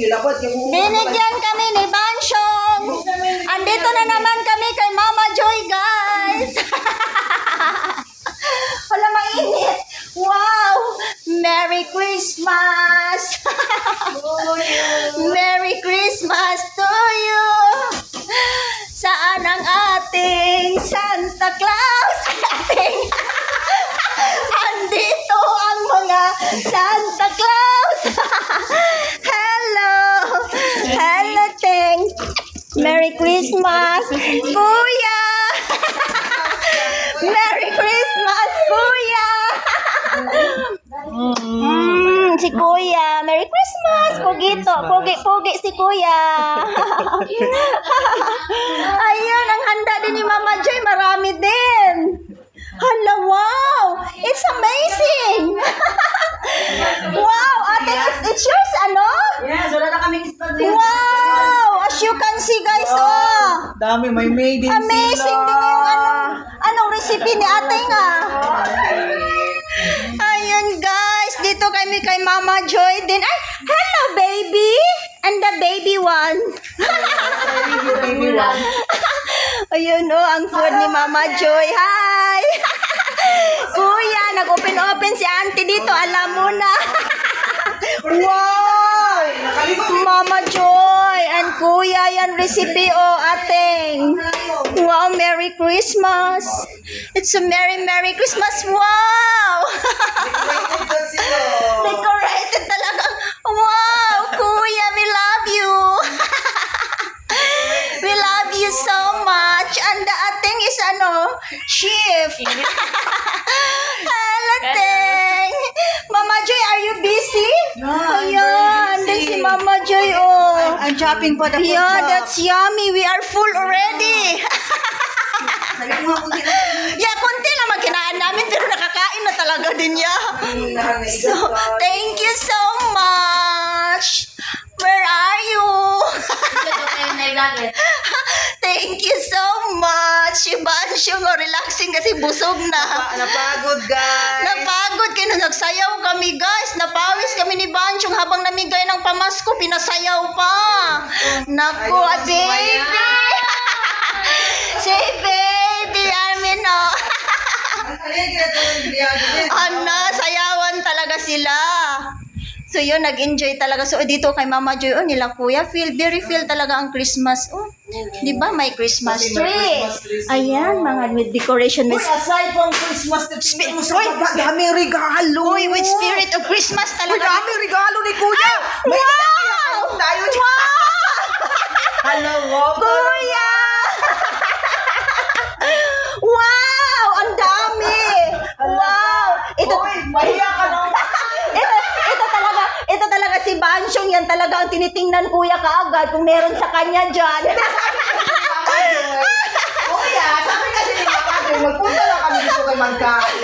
Binigyan kami ni Bansyong. Andito na naman kami kay Mama Joy, guys. Wala, mainit. Wow! Merry Christmas! Merry Christmas to you! Saan ang ating Santa Claus? Andito ang mga Santa Claus! Hello! Hello, Teng! Merry Christmas, Kuya! Merry Christmas, Kuya! Si Kuya. Merry Christmas! Pugito. Pugi si Kuya. Ayun, ang handa din ni Mama Joy. Marami din. Hala, wow! It's amazing! Wow! Ate, it's yours, ano? Yes, wala na kaming stand. Wow! As you can see, guys, oh! Dami, may made in Amazing din yung anong recipe ni ate nga. Ayun, guys. Dito kami kay Mama Joy din. Ay, hello, baby! And the baby one. Ayun, oh, ang food ni Mama Joy. Hi! Kuya, nag-open si auntie dito. Alam mo na. Wow! Mama Joy and Kuya, yan recipe, oh, ating. Wow, Merry Christmas. It's a Merry Christmas. Wow! Decorated talaga. Wow, Kuya, we love you. We love you so much. And the ating is chef. Hello, Teng. Mama Joy, are you busy? No, Ayan, din si Mama Joy, oh. I'm chopping for the food Yeah, shop. that's yummy. We are full already. Yeah, konti lang magkinain namin, pero nakakain na talaga din niya. So, thank you so much. Where are you? Thank you so much. Si Bansyong, relaxing kasi busog na. Napagod, guys. Napagod kayo na nagsayaw kami, guys. Napawis kami ni Bansyong habang namigay ng pamasko, pinasayaw pa. Naku, baby. Si baby, Armin, oh. Sayawan talaga sila. So yun, nag-enjoy talaga. So dito kay Mama Joy, oh, nila Kuya, feel talaga ang Christmas. Oh, di ba may Christmas tree? Ayan, mga with decoration. Uy, aside from Christmas, daming regalo. Uy, with spirit of Christmas Uy, talaga. daming regalo ni Kuya. May Wow! tayo dyan. Wow! Hello, wow. Kuya! Wow! Ang dami! Wow! Uy, mahiya ka na. Ito talaga si Bansyong, yan talaga ang tinitingnan Kuya kaagad kung meron sa kanya dyan. Kuya, sabi kasi ni Mama, magpunta lang kami dito kay Magkain.